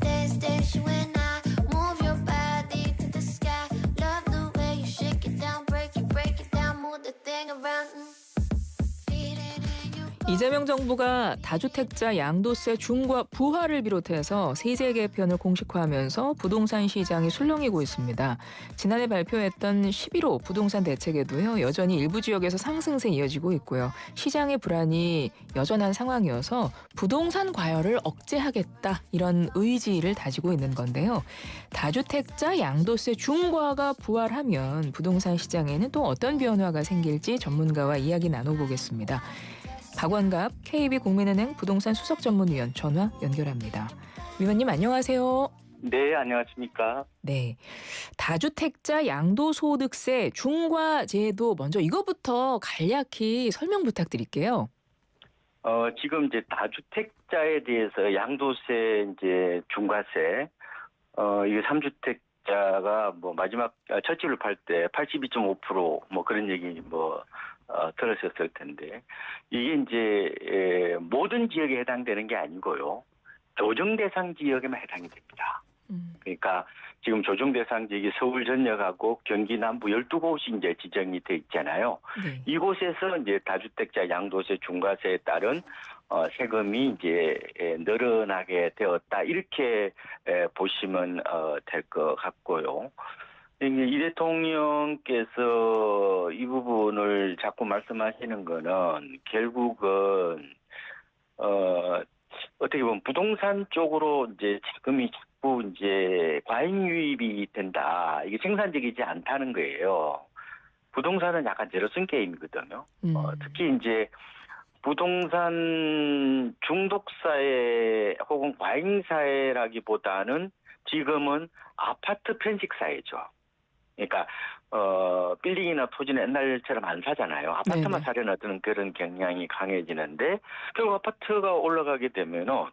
stay, stay. When I move your body to the sky, love the way you shake it down, break it down, move the thing around. Feel it in your body. 이재명 정부가 다주택자 양도세 중과 부과를 비롯해서 세제 개편을 공식화하면서 부동산 시장이 술렁이고 있습니다. 지난해 발표했던 11호 부동산 대책에도요, 여전히 일부 지역에서 상승세 이어지고 있고요. 시장의 불안이 여전한 상황이어서 부동산 과열을 억제하겠다, 이런 의지를 다지고 있는 건데요. 다주택자 양도세 중과가 부활하면 부동산 시장에는 또 어떤 변화가 생길지 전문가와 이야기 나눠보겠습니다. 박원갑 KB국민은행 부동산 수석전문위원 전화 연결합니다. 위원님 안녕하세요. 네, 안녕하십니까. 네, 다주택자 양도소득세 중과 제도 먼저 이거부터 간략히 설명 부탁드릴게요. 지금 이제 다주택자에 대해서 양도세 이제 중과세, 이게 3주택자가 뭐 마지막 첫 집을 팔 때 82.5% 그런 얘기 들으셨을 텐데, 이게 이제 모든 지역에 해당되는 게 아니고요, 조정 대상 지역에만 해당이 됩니다. 그러니까 지금 조정 대상 지역이 서울 전역하고 경기 남부 12곳이 이제 지정이 돼 있잖아요. 네. 이곳에서 이제 다주택자 양도세 중과세에 따른 세금이 이제 늘어나게 되었다, 이렇게 보시면 될 것 같고요. 이 대통령께서 이 부분을 자꾸 말씀하시는 거는 결국은 어떻게 보면 부동산 쪽으로 이제 자금이 자꾸 이제 과잉 유입이 된다, 이게 생산적이지 않다는 거예요. 부동산은 약간 제로섬 게임이거든요. 특히 이제 부동산 중독사회 혹은 과잉사회라기보다는 지금은 아파트 편식사회죠. 그러니까 빌딩이나 토지는 옛날처럼 안 사잖아요. 아파트만 네네. 사려는 어떤 그런 경향이 강해지는데, 결국 아파트가 올라가게 되면은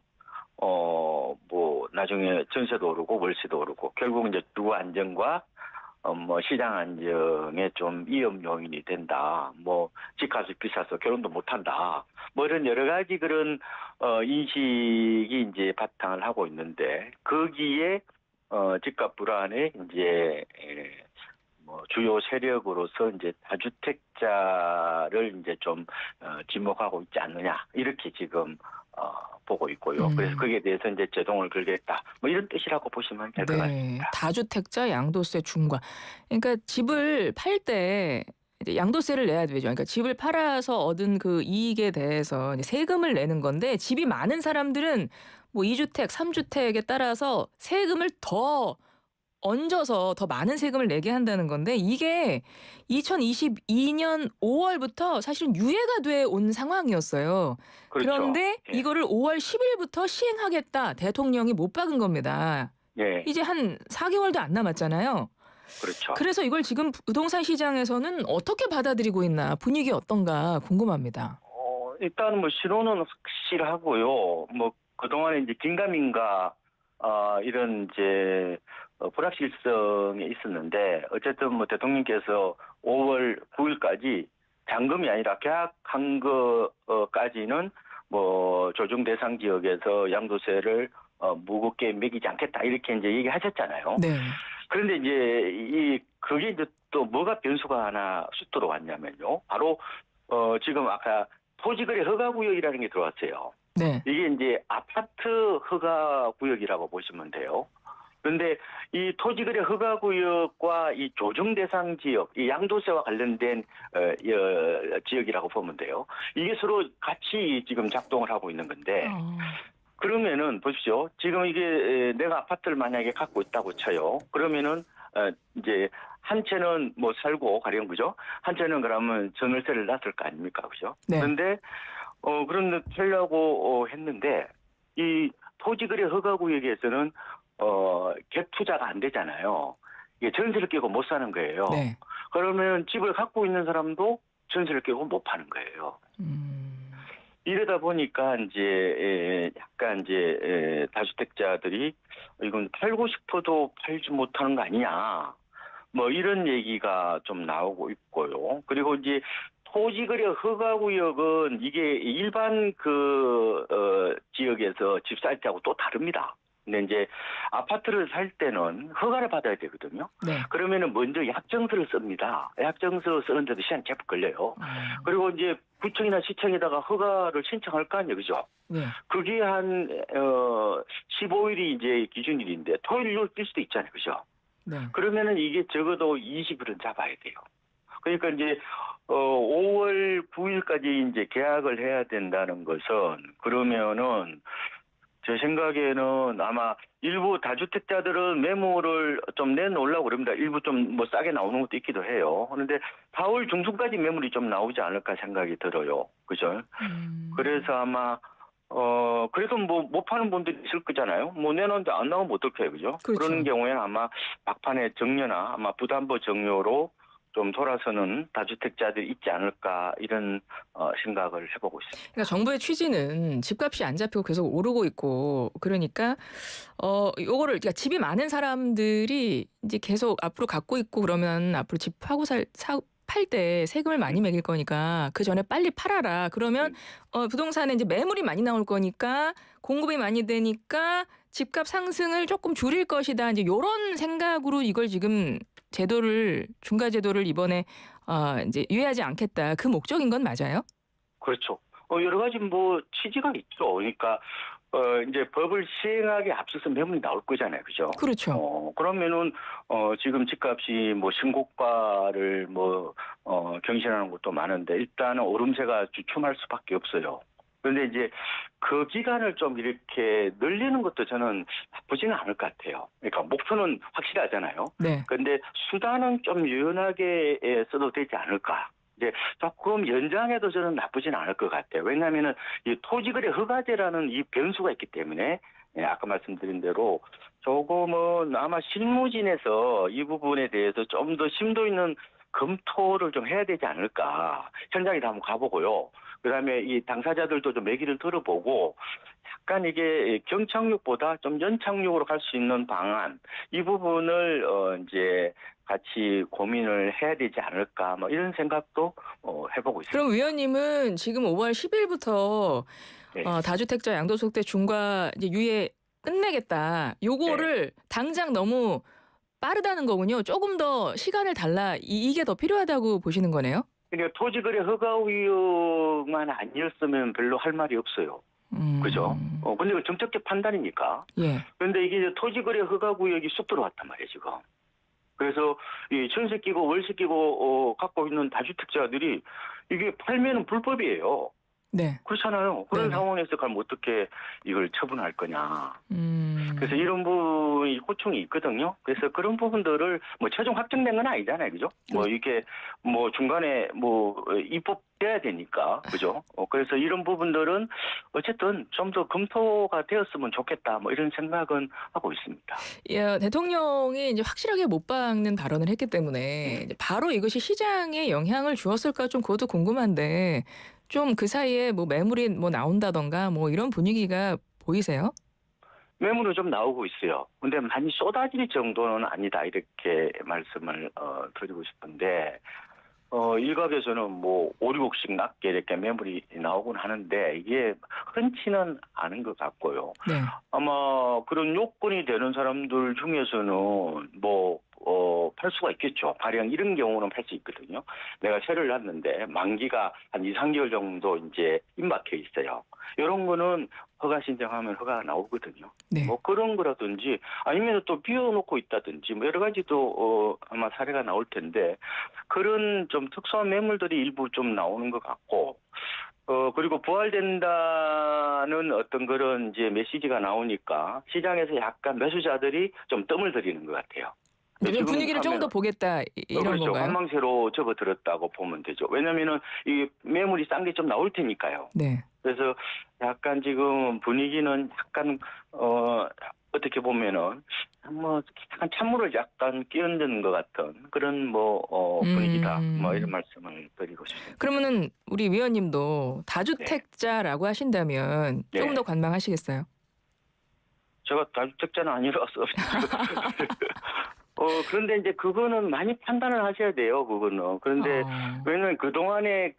나중에 전세도 오르고 월세도 오르고, 결국 이제 주거 안정과 시장 안정에 좀 위험 요인이 된다. 집값이 비싸서 결혼도 못 한다. 이런 여러 가지 그런 인식이 이제 바탕을 하고 있는데, 거기에 집값 불안에 이제 주요 세력으로서 이제 다주택자를 이제 좀 지목하고 있지 않느냐, 이렇게 지금 보고 있고요. 그래서 거기에 대해서 이제 제동을 걸겠다, 이런 뜻이라고 보시면 될 것 네, 같습니다. 다주택자 양도세 중과. 그러니까 집을 팔 때 이제 양도세를 내야 되죠. 그러니까 집을 팔아서 얻은 그 이익에 대해서 이제 세금을 내는 건데, 집이 많은 사람들은 2주택, 3주택에 따라서 세금을 더 얹어서 더 많은 세금을 내게 한다는 건데, 이게 2022년 5월부터 사실은 유예가 돼 온 상황이었어요. 그렇죠. 그런데 예. 이거를 5월 10일부터 시행하겠다, 대통령이 못 박은 겁니다. 예, 이제 한 4개월도 안 남았잖아요. 그렇죠. 그래서 이걸 지금 부동산 시장에서는 어떻게 받아들이고 있나, 분위기 어떤가 궁금합니다. 일단 신호는 확실하고요. 그동안에 이제 긴가민가 이런 이제 불확실성이 있었는데, 어쨌든 대통령께서 5월 9일까지 잔금이 아니라 계약한 거까지는 조정 대상 지역에서 양도세를 무겁게 매기지 않겠다, 이렇게 이제 얘기하셨잖아요. 네. 그런데 이제 그게 이제 또 뭐가 변수가 하나 쑥 들어왔냐면요, 바로 지금 아까 토지거래 허가구역이라는 게 들어왔어요. 네. 이게 이제 아파트 허가구역이라고 보시면 돼요. 그런데 이 토지거래 허가구역과 이 조정 대상 지역, 이 양도세와 관련된 지역이라고 보면 돼요. 이게 서로 같이 지금 작동을 하고 있는 건데, 그러면은 보십시오. 지금 이게 내가 아파트를 만약에 갖고 있다고 쳐요. 그러면은 이제 한 채는 살고 가령, 그죠? 한 채는 그러면 전월세를 놨을 거 아닙니까, 그죠? 네. 그런데 그런데 하려고 했는데, 이 토지거래 허가구역에서는 갭 투자가 안 되잖아요. 이게 전세를 끼고 못 사는 거예요. 네. 그러면 집을 갖고 있는 사람도 전세를 끼고 못 파는 거예요. 이러다 보니까 이제 약간 이제 다주택자들이 이건 팔고 싶어도 팔지 못하는 거 아니냐, 이런 얘기가 좀 나오고 있고요. 그리고 이제 토지거래 허가구역은 이게 일반 지역에서 집 살 때하고 또 다릅니다. 근데 이제 아파트를 살 때는 허가를 받아야 되거든요. 네. 그러면은 먼저 약정서를 씁니다. 약정서 쓰는데도 시간이 제법 걸려요. 그리고 이제 구청이나 시청에다가 허가를 신청할 거 아니에요, 그죠? 네. 그게 한 15일이 이제 기준일인데 토요일로 뛸 수도 있잖아요, 그죠? 네. 그러면은 이게 적어도 20일은 잡아야 돼요. 그러니까 이제 5월 9일까지 이제 계약을 해야 된다는 것은 그러면은 제 생각에는 아마 일부 다주택자들은 매물을 좀 내놓으려고 그럽니다. 일부 좀 뭐 싸게 나오는 것도 있기도 해요. 그런데 4월 중순까지 매물이 좀 나오지 않을까 생각이 들어요. 그죠? 그래서 아마 그래도 뭐 못 파는 분들이 있을 거잖아요. 뭐 내놓는데 안 나오면 어떡해요, 그죠? 그렇죠. 그런 경우에는 아마 막판에 정려나 아마 부담보 정려로 좀 돌아서는 다주택자들이 있지 않을까 이런 생각을 해보고 있습니다. 그러니까 정부의 취지는 집값이 안 잡히고 계속 오르고 있고 그러니까 요거를 그러니까 집이 많은 사람들이 이제 계속 앞으로 갖고 있고 그러면 앞으로 집 하고 팔 때 세금을 많이 매길 거니까 그 전에 빨리 팔아라. 그러면 부동산에 이제 매물이 많이 나올 거니까 공급이 많이 되니까 집값 상승을 조금 줄일 것이다. 이제 이런 생각으로 이걸 지금 중과 제도를 이번에 이제 유예하지 않겠다. 그 목적인 건 맞아요? 그렇죠. 여러 가지 뭐 취지가 있죠. 그러니까 이제 법을 시행하기 앞서서 매물이 나올 거잖아요, 그죠? 그렇죠. 그러면은 지금 집값이 뭐 신고가를 뭐 경신하는 것도 많은데 일단은 오름세가 주춤할 수밖에 없어요. 그런데 이제 그 기간을 좀 이렇게 늘리는 것도 저는 나쁘지는 않을 것 같아요. 그러니까 목표는 확실하잖아요. 네. 그런데 수단은 좀 유연하게 써도 되지 않을까. 이제 조금 연장해도 저는 나쁘진 않을 것 같아요. 왜냐하면은 이 토지거래 허가제라는 이 변수가 있기 때문에 아까 말씀드린 대로 조금은 아마 실무진에서 이 부분에 대해서 좀 더 심도 있는 검토를 좀 해야 되지 않을까. 현장에 한번 가보고요. 그다음에 이 당사자들도 좀 얘기를 들어보고 약간 이게 경착륙보다 좀 연착륙으로 갈 수 있는 방안 이 부분을 이제 같이 고민을 해야 되지 않을까 뭐 이런 생각도 해보고 있습니다. 그럼 위원님은 지금 5월 10일부터 네. 다주택자 양도소득세 중과 이제 유예 끝내겠다. 요거를 당장 너무 빠르다는 거군요. 조금 더 시간을 달라. 이게 더 필요하다고 보시는 거네요? 그러니까 토지거래 허가위원만 아니었으면 별로 할 말이 없어요. 그죠? 근데 이건 정책적 판단이니까. 예. 그런데 이게 이제 토지거래 허가구역이 쑥 들어왔단 말이에요, 지금. 그래서 이 전세 끼고 월세 끼고 갖고 있는 다주택자들이 이게 팔면은 불법이에요. 네. 그렇잖아요. 그런 네네. 상황에서 그럼 어떻게 이걸 처분할 거냐. 그래서 음. 이런 부분이 호충이 있거든요. 그래서 그런 부분들을 뭐 최종 확정된 건 아니잖아요, 그죠? 뭐 이게 뭐 중간에 뭐 입법돼야 되니까, 그죠? 그래서 이런 부분들은 어쨌든 좀 더 검토가 되었으면 좋겠다, 뭐 이런 생각은 하고 있습니다. 예, 대통령이 이제 확실하게 못 박는 발언을 했기 때문에 이제 바로 이것이 시장에 영향을 주었을까 좀 그것도 궁금한데 좀 그 사이에 뭐 매물이 뭐 나온다던가 뭐 이런 분위기가 보이세요? 매물은 좀 나오고 있어요. 근데 많이 쏟아질 정도는 아니다 이렇게 말씀을 드리고 싶은데 일각에서는 뭐 5, 6억씩 낮게 이렇게 매물이 나오곤 하는데 이게 흔치는 않은 것 같고요. 네. 아마 그런 요건이 되는 사람들 중에서는 뭐 팔 수가 있겠죠. 가령 이런 경우는 팔 수 있거든요. 내가 세를 놨는데 만기가 한 2, 3개월 정도 이제 임박해 있어요. 이런 거는 허가 신청하면 허가가 나오거든요. 네. 뭐 그런 거라든지 아니면 또 비워놓고 있다든지 뭐 여러 가지 또 아마 사례가 나올 텐데 그런 좀 특수한 매물들이 일부 좀 나오는 것 같고 그리고 부활된다는 어떤 그런 이제 메시지가 나오니까 시장에서 약간 매수자들이 좀 뜸을 들이는 것 같아요. 좀 분위기를 좀 더 보겠다 이런 그렇죠. 건가요? 관망세로 접어들었다고 보면 되죠. 왜냐하면은 이 매물이 싼 게 좀 나올 테니까요. 네. 그래서 약간 지금 분위기는 약간 어떻게 보면은 뭐 약간 찬물을 약간 끼얹는 것 같은 그런 뭐 분위기다. 뭐 이런 말씀을 드리고 싶습니다. 그러면은 우리 위원님도 다주택자라고 하신다면 네. 조금 더 관망하시겠어요? 제가 다주택자는 아니라서 그런데 이제 그거는 많이 판단을 하셔야 돼요, 그거는. 그런데 왜냐면 그동안에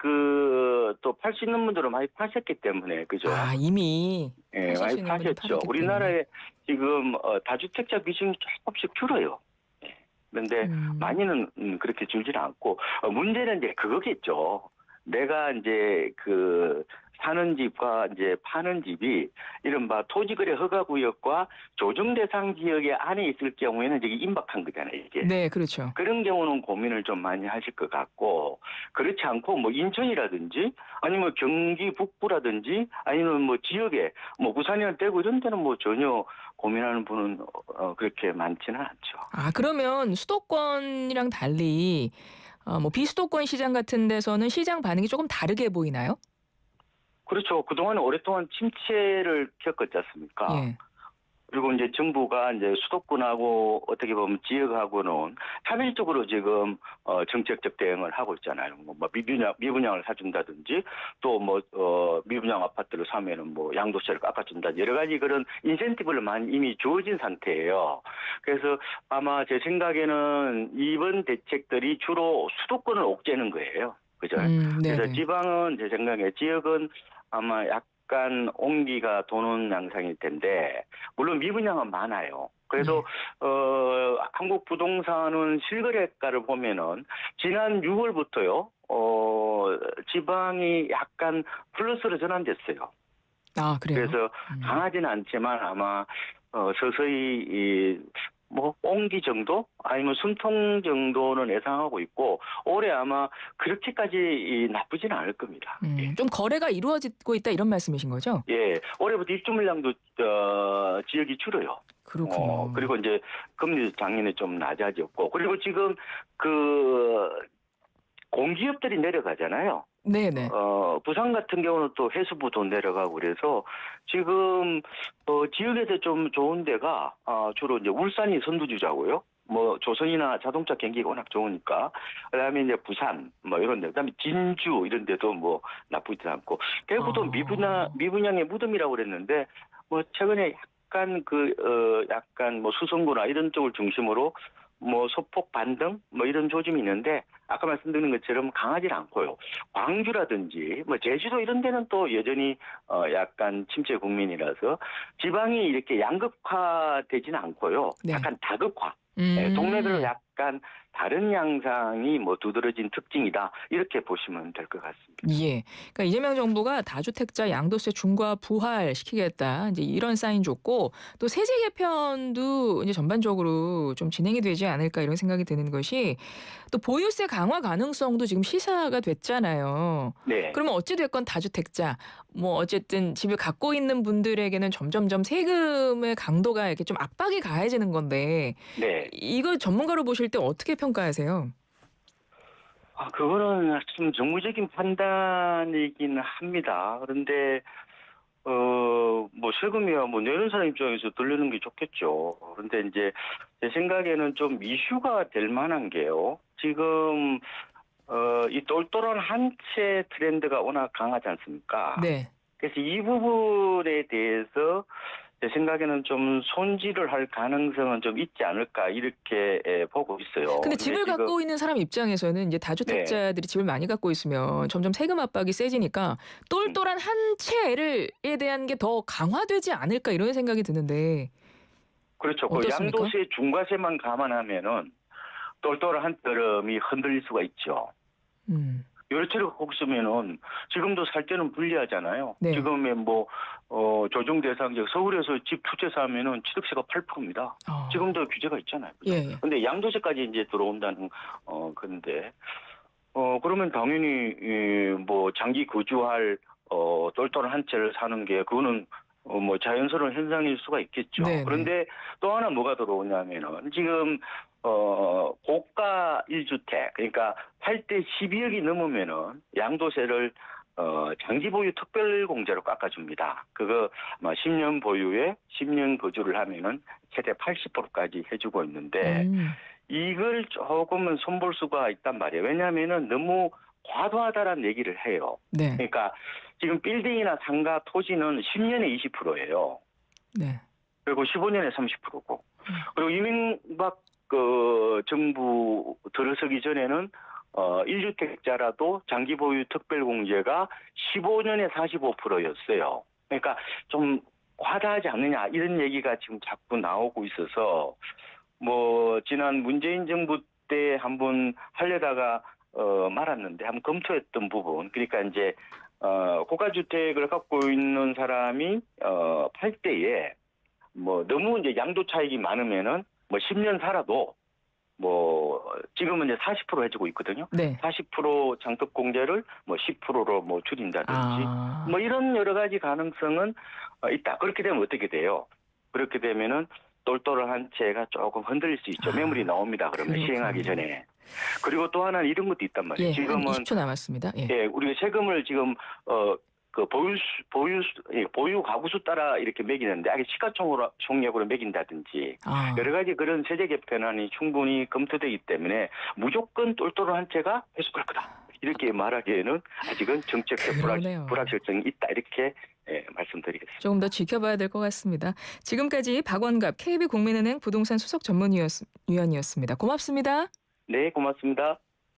또 팔 수 있는 분들은 많이 파셨기 때문에, 그죠? 이미 예, 하실 수 많이 있는 분들 파셨죠. 팔았기 우리나라에 지금 다주택자 비중이 조금씩 줄어요. 예. 그런데 많이는 그렇게 줄지는 않고 문제는 이제 그거겠죠. 내가 이제 사는 집과 이제 파는 집이 이른바 토지거래 허가구역과 조정 대상 지역의 안에 있을 경우에는 이게 임박한 거잖아요, 이게. 네, 그렇죠. 그런 경우는 고민을 좀 많이 하실 것 같고, 그렇지 않고 뭐 인천이라든지 아니면 경기 북부라든지 아니면 뭐 지역에 뭐 부산이나 대구 이런 데는 뭐 전혀 고민하는 분은 그렇게 많지는 않죠. 그러면 수도권이랑 달리 뭐 비수도권 시장 같은 데서는 시장 반응이 조금 다르게 보이나요? 그렇죠. 그동안 오랫동안 침체를 겪었지 않습니까? 예. 그리고 이제 정부가 이제 수도권하고 어떻게 보면 지역하고는 차별적으로 지금 정책적 대응을 하고 있잖아요. 뭐 미분양을 사준다든지 또 뭐 미분양 아파트를 사면은 뭐 양도세를 깎아준다, 여러 가지 그런 인센티브를 많이 이미 주어진 상태예요. 그래서 아마 제 생각에는 이번 대책들이 주로 수도권을 옥죄는 거예요. 그죠? 그래서 지방은 제 생각에 지역은 아마 약간 온기가 도는 양상일 텐데, 물론 미분양은 많아요. 그래서 한국 부동산은 실거래가를 보면은 지난 6월부터요 지방이 약간 플러스로 전환됐어요. 그래요? 그래서 강하지는 않지만 아마 서서히 뭐 온기 정도 아니면 숨통 정도는 예상하고 있고, 올해 아마 그렇게까지 나쁘지는 않을 겁니다. 좀 거래가 이루어지고 있다 이런 말씀이신 거죠? 예, 올해부터 입주 물량도 지역이 줄어요. 그렇군요. 그리고 이제 금리도 작년에 좀 낮아졌고, 그리고 지금 공기업들이 내려가잖아요. 네네. 부산 같은 경우는 또 해수부도 내려가고 그래서 지금 지역에서 좀 좋은 데가 주로 이제 울산이 선두주자고요. 뭐 조선이나 자동차 경기가 워낙 좋으니까. 그다음에 이제 부산 뭐 이런 데, 그다음에 진주 이런 데도 뭐 나쁘지 않고, 대구도 미분양의 무덤이라고 그랬는데 뭐 최근에 약간 뭐 수성구나 이런 쪽을 중심으로 뭐 소폭 반등 뭐 이런 조짐이 있는데, 아까 말씀드린 것처럼 강하지는 않고요. 광주라든지 뭐 제주도 이런 데는 또 여전히 약간 침체 국면이라서 지방이 이렇게 양극화되지는 않고요. 네. 약간 다극화. 동네별로 약간 다른 양상이 뭐 두드러진 특징이다, 이렇게 보시면 될 것 같습니다. 예. 그러니까 이재명 정부가 다주택자 양도세 중과 부활시키겠다, 이제 이런 사인 줬고, 또 세제 개편도 이제 전반적으로 좀 진행이 되지 않을까 이런 생각이 드는 것이, 또 보유세 강화 가능성도 지금 시사가 됐잖아요. 네. 그러면 어찌 됐건 다주택자, 뭐 어쨌든 집을 갖고 있는 분들에게는 점점점 세금의 강도가 이렇게 좀 압박이 가해지는 건데, 네. 이거 전문가로 보실 때 어떻게 평가하세요? 그거는 좀 정무적인 판단이긴 합니다. 그런데 뭐 세금이야 뭐 내는 사람 입장에서 돌리는 게 좋겠죠. 그런데 이제 제 생각에는 좀 이슈가 될 만한 게요, 지금 이 똘똘한 한 채 트렌드가 워낙 강하지 않습니까? 네. 그래서 이 부분에 대해서 제 생각에는 좀 손질을 할 가능성은 좀 있지 않을까, 이렇게 보고 있어요. 근데 집을 갖고 있는 사람 입장에서는 이제 다주택자들이 집을 많이 갖고 있으면 점점 세금 압박이 세지니까 똘똘한 한 채에 대한 게 더 강화되지 않을까 이런 생각이 드는데. 그렇죠. 어떻습니까? 양도세 중과세만 감안하면은 똘똘한 한 걸음이 흔들릴 수가 있죠. 요렇게를 꼭 쓰면은 지금도 살 때는 불리하잖아요. 네. 지금의 뭐 조정 대상지역 서울에서 집 두 채 사면은 취득세가 8%입니다. 지금도 규제가 있잖아요. 그런데 양도세까지 이제 들어온다는 건데 그러면 당연히 뭐 장기 거주할 똘똘한 한 채를 사는 게 그거는 뭐 자연스러운 현상일 수가 있겠죠. 네네. 그런데 또 하나 뭐가 들어오냐면은 지금 고가 1주택, 그러니까 살 때 12억이 넘으면은 양도세를 장기 보유 특별 공제로 깎아줍니다. 그거 10년 보유에 10년 거주를 하면은 최대 80%까지 해주고 있는데 이걸 조금은 손볼 수가 있단 말이에요. 왜냐하면은 너무 과도하다라는 얘기를 해요. 네. 그러니까 지금 빌딩이나 상가 토지는 10년에 20%예요. 네. 그리고 15년에 30%고. 그리고 이명박 그 정부 들어서기 전에는 1주택자라도 장기 보유 특별공제가 15년에 45%였어요. 그러니까 좀 과다하지 않느냐 이런 얘기가 지금 자꾸 나오고 있어서 뭐 지난 문재인 정부 때 한번 하려다가 말았는데 한번 검토했던 부분 그러니까 이제 고가주택을 갖고 있는 사람이 팔 때에 뭐 너무 이제 양도 차익이 많으면은 뭐 10년 살아도 뭐 지금은 이제 40% 해주고 있거든요. 네. 40% 장독 공제를 뭐 10%로 뭐 줄인다든지 뭐 이런 여러 가지 가능성은 있다. 그렇게 되면 어떻게 돼요? 그렇게 되면은 똘똘한 채가 조금 흔들릴 수 있죠. 매물이 나옵니다. 그러면 그렇군요. 시행하기 전에. 그리고 또 하나는 이런 것도 있단 말이에요. 예, 한 지금은 20초 남았습니다. 예. 예, 우리가 세금을 지금 그 보유 가구수 따라 이렇게 매기는데 아예 시가총액으로 매긴다든지 여러 가지 그런 세제 개편안이 충분히 검토되기 때문에 무조건 똘똘한 채가 회수할 거다. 이렇게 말하기에는 아직은 정책적 그러네요. 불확실성이 있다. 이렇게 말씀드리겠습니다. 조금 더 지켜봐야 될 것 같습니다. 지금까지 박원갑 KB국민은행 부동산 수석 전문위원이었습니다. 고맙습니다. 네, 고맙습니다.